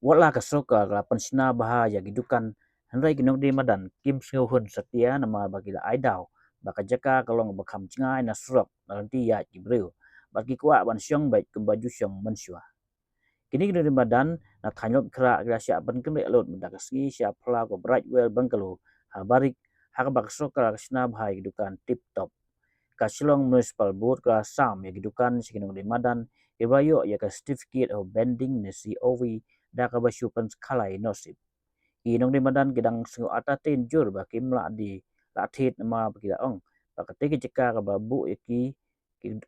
Wala ka soka la pensna bahaya gidukan handai ginong di madan kim sngeu hun setia nama bagila aidau baka jaka kalong bakam cengai na surok nanti ya gibreu bagi kuat ban syong baik kembaju syong mensua kini ginong di madan na thanyop kra grasia ban kemre lot mendakasngi sia pla ko brightwell bangkalu habarik hakabak soka kasna bahaya gidukan tip top kasilong municipal board ka sam ya gidukan siginong di madan ibayo ya ka certificate of bending na COV da ka basu pan khalai nosip inong di madan gidang sengo atatin jur ba kimla di lathit ma bagila ong pakate ki jeka ka babu iki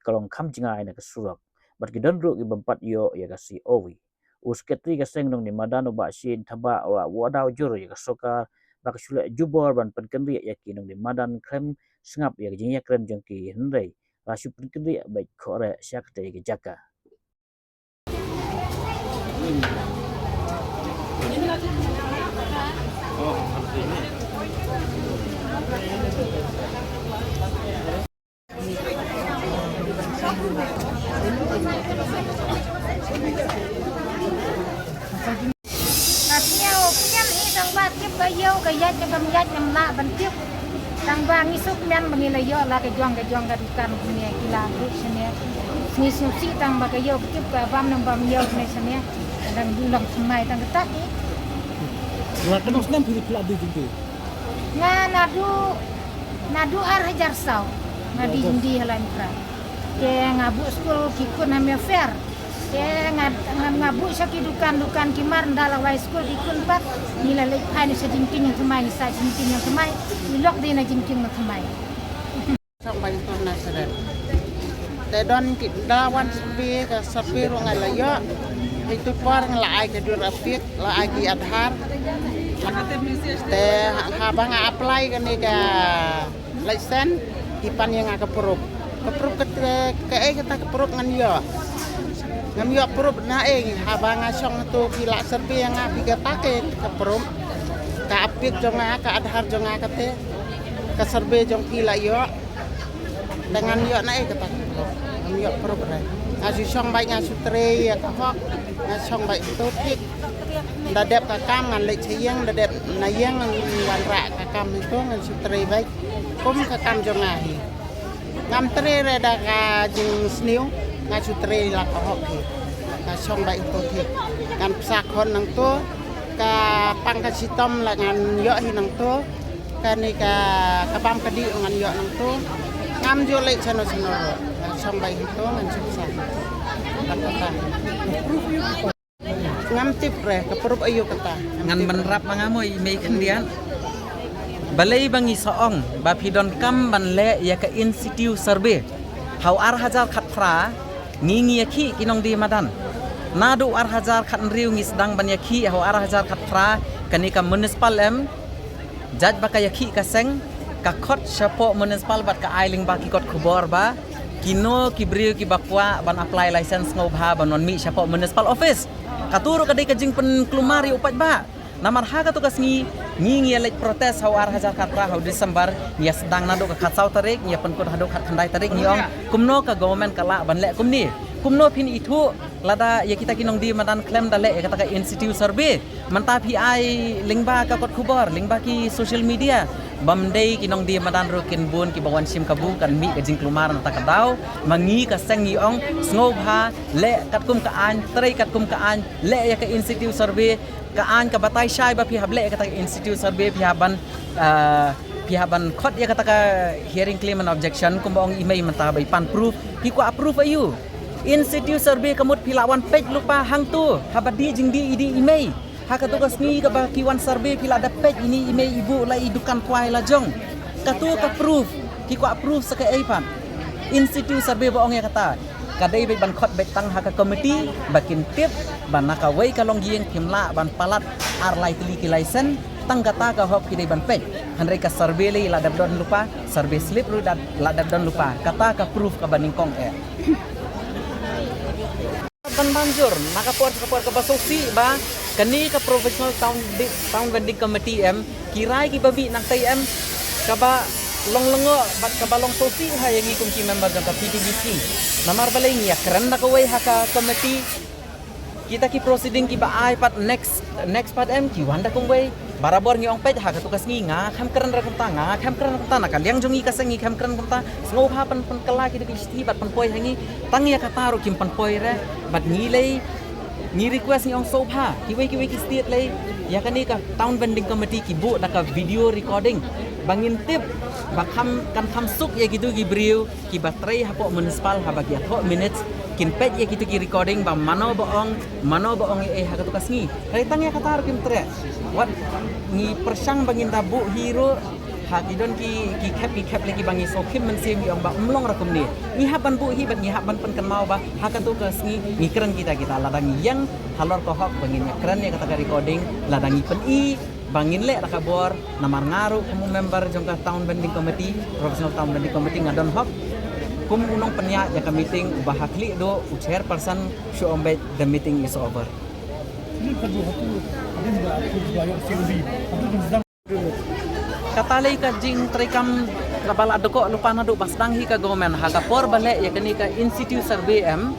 kalong kham jinga ina ka surak bat gidan ru gi bampat yo ya ka COV usketri ka seng nong di madan ba shin thaba wa wadau jur ya ka soka bak sule jubor ban pan kendri ya ki nong di madan krem sengap ya jinya krem jengki hendai rasu pan kendri baik khore syakte ki jaka Artinya opian ini tang batip bayau gaya jam yat jam la bantik tang bang isuk men bangilayo la ke juang ka dukan punya kila sini ni susi tang bagayo tip ka bam nam bam yo ne sini tang dulang semai tang ketak La kenos nam pilih pula di jindi. nga nadu ar hajar saw ngadi jindi halan pra ke ngabu school kikun hamya fair ke ngabu sa dukan kimar ndala high school kikun pat nila lek ani sa jingking yang semai sa jingking yang semai nilok din na jingking na semai sampai itu nasaran. Tedon kita wan sapi rungai layo itu par ngelai ke dua rapid lai ki adhar. Te habang apply ke ni ka license ipan yang keperup ke kita keperup ngan yo. Ngam yo perup na habang asong tu kila serpi yang api take keperup ka apik jonga ka adhar jonga kate ka serbe jong kila yo dengan yo na kata ngam yo perup ra asu song baik ngasu tre ya ka hok ngasong baik tu tik dadep ka kam ngan lek chiyang dadep na yang wan ra ka kam itu ngan su tre baik kum ka kam jonga hi ngam tre re da ka jing sniu ngasu tre la ka hok hi ka song baik tu tik kan sak hon nang tu ka pang ka sitom la ngan yo hi nang tu ka ni ka bam ka di ngan yo nang tu ngam jo lek chano song baik itu ngan susah kata ngam tip re keperup ayu kata ngan menrap mangamoy may kendian balai bangi soong bapidon kam banle ya ke institute survey hau ar hajar khat fra ngingi yakhi kinong di madan nadu ar hajar khat riu ngi sedang ban yakhi hau ar hajar khat fra kanika municipal jaj baka yakhi ka seng ka khot chapo municipal bat ka ailing baki kot khubor ba kino kibriu ki bakwa ban apply license ngau bha ban mi chapo municipal office katuro kadai kajing pen klumari upat ba namar ha ka to kasngi ngi lek protes hau ar hajar katra hau Desember nia sedang nado ka khatsau tarik nia pen kut hado khat khandai tarik niong kumno ka government kala ban lek kumni kumno phin itu lada ya kita kinong di madan claim dale ya kata ka institute survey manta pi ai lingba ka kot khubor lingba ki social media bamdei kinong di madan ro kin bun ki bawan sim kabu kan mi ka jing klumar na takadaw mangi ka seng ni ong snobha le katkum ka an trai katkum ka an le ya ka institute survey ka an ka batay shai ba pi hable ka ta institute survey pi haban khot ya kata ka hearing claim and objection kumba ong email manta bai pan proof pi ko approve ayu institute survey kamut pilawan page lupa hang tu habadi jing di idi email haka tugas ni ka ba kiwan survey pila ada page ini email ibu la idukan kwai la jong katu ka proof ki ko approve sa ka pan institute survey ba ong ya kata kadai bai ban khot bai tang haka committee bakin tip ban naka wei kalong gieng kimla ban palat ar lai tili ki license tang kata ka hok ki dai ban page handai ka survey le la dab don lupa survey slip ru la dab don lupa kata ka proof ka baningkong ban banjur naka por ka basosi ba kani ka professional town vending committee kirai ki babi nak tai ka ba long lengo bat kabalong sosi ha yang ikum ki member jangka PTBC namar balai ya keren nak away haka komiti kita ki proceeding ki ba ai pat next part em ki wanda kum way barabor ngi ong pet haka tukas ngi nga kham keren ra kum ta nga kham keren kum ta nak liang jongi ka sengi kham keren kum ta sngo ha pan kala ki di sti bat pan poi hangi tang ya kata ro kim pan poi re bat ngi lei ni request ni ong sopa ki wei ki state lei ya kan ni ka town vending committee ki bu nak video recording bangin tip bakam kan kham suk ya gitu ki briu ki baterai hapo municipal ha bagi 4 minutes kin pet ya gitu ki recording ba mano boong ha ka tukas ni kai tang ya kata kim tre wat ni persang bangin tabu hero ha kidon ki cap lagi bangi so kim men sim yang ba mlong rakum ni ni haban bu hi bat ni haban pen kan mau ba ha ka tukas ni keren kita ladang yang halor kohok bangin ya keren ya kata recording ladangi pen i bangin le rakabor namar ngaru kamu member jongka town vending committee professional town vending committee ngadon hok kum unong penya ya ka meeting bahakli do chairperson show ombe the meeting is over Ini kedua tu ada juga bayar COB. Itu sedang katalay ka jing trikam kapala doko lupa na do basdang hi ka government ha ka por bale ya kani ka institute survey em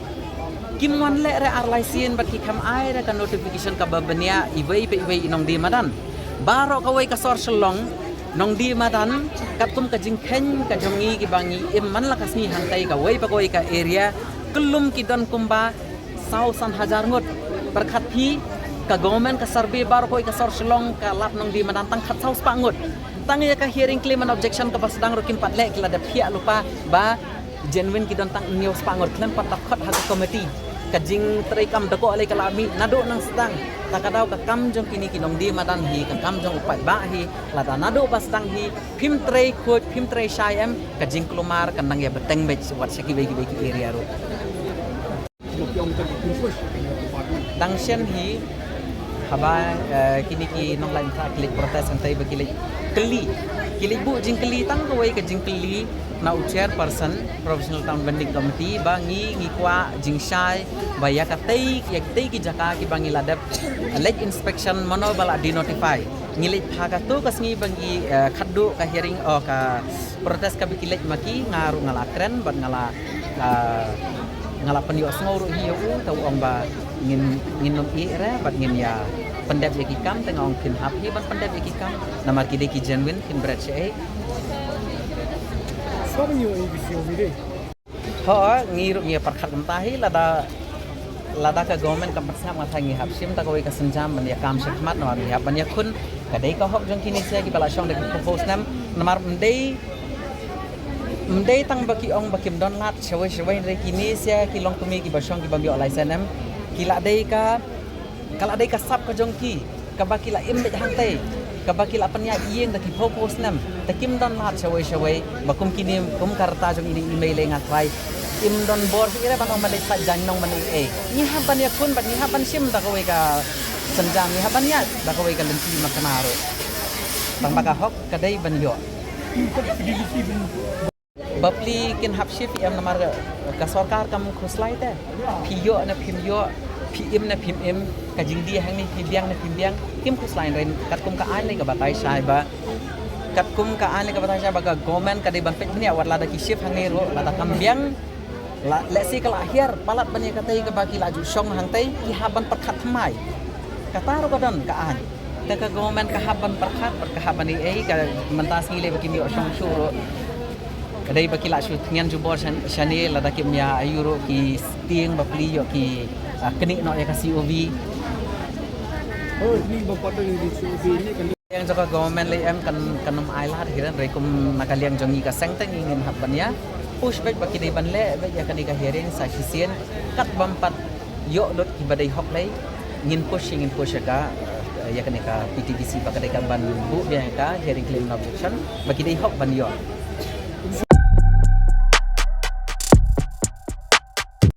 kimwan le re arlaisin bat ki kam ai re ka notification ka babania iwei inong di madan baro ka wei ka sor shlong nong di madan katum ka jing khen ka jongi ki bangi im man la kasni hantai ka wei pa koi ka area kulum ki don kumba 1,000 ngot berkat hi ka government ka survey baro koi ka sor shlong ka lap nong di madan tang khat 1,000 pangut tang ya ka hearing claim and objection ka basdang ro kim patle kila da phia lupa ba genuine ki don tang news pangut klem pat khot ha committee kajing terikam dako alai kalami nado nang sedang takadaw ka kamjong kini kinong di madan hi ka kamjong upat ba hi lada nado basdang hi phim tray shayem kajing klumar kanang ya beteng bej wat saki begi area ro dang shen hi haba kini ki nong lain ka klik protes antai bekilik keli bu jing keli tang ko wei ka jing keli na chairperson professional town vending committee bangi ngikwa jing shai ba ya ka tei ki jaka ki bangi ladap late inspection mano bala di notify ngilit phaga tu kasngi bangi khaddu ka hearing o ka protes ka bikilik maki ngaru ngala kren ban ngala penyo sngoru hiu tau ong ba ngin nom i re bat ngin ya pendep ya kikam tengah ong kin hap hi ban pendep ya kikam namar kide ki genuine kin berat che Sekarang ni COB deh. ho ngiru ngi parkhat mtahi lada ka government ka parsam ngatha ngi hap sim ta ko ka senjam man ya kam shikmat na mi hap ban ya khun ka dei ka hok jong kini sia ki bala shong de propose nam namar mdei tang baki ong bakim don lat shawai re kini sia ki long kumi ki basong ki bambio license nam kila dei ka kala dei ka sap ka jong ki ka baki la im hang tei ka baki la panya ieng da ki propose nam takim don lat shawai bakum kini kum karta jong ini email ngat rai im don bor si ira banong malai sa jan nong mani ni haban ya kun bat ni haban sim da ko ka senjam ni haban ya da ko ka lenti makanaro bang baka hok ka dei ban yo bapli kin hap ship em namar ka sarkar kam khuslai te phiyo na phimyo phim na phim em ka jingdi hang ni phimbiang na phimbiang kim khuslai ren kat kum ka ai le ka batai sai ba kat kum ka ai le ka batai sai ba ka government ka de ban pet ni awat lada ki ship hang ni ro lada kambiang la lesi kala akhir palat ban ka tai ka baki laju song hang tai ki haban perkhat mai kata ro ka don ka ai ta ka government ka haban perkhat ka haban ni ka mentas ngile baki ni song shuro kadai baki la shoot ngan jubor shani lada ki mya ayuro ki stieng bapli yo ki kenik no ya ka COV Oh, ini bapak tu di COB ni kan yang jaga government le em kan kanum ailat hiran rekum nakaliang jongi ka sengteng ingin habanya push back baki dei ban le ba ya kan ka hearing sa kisien kat bampat yo dot ki badai hok le ngin push ka ya kan ka PTBC baka dei ka ban bu dia ka hearing claim objection baki dei hok ban yo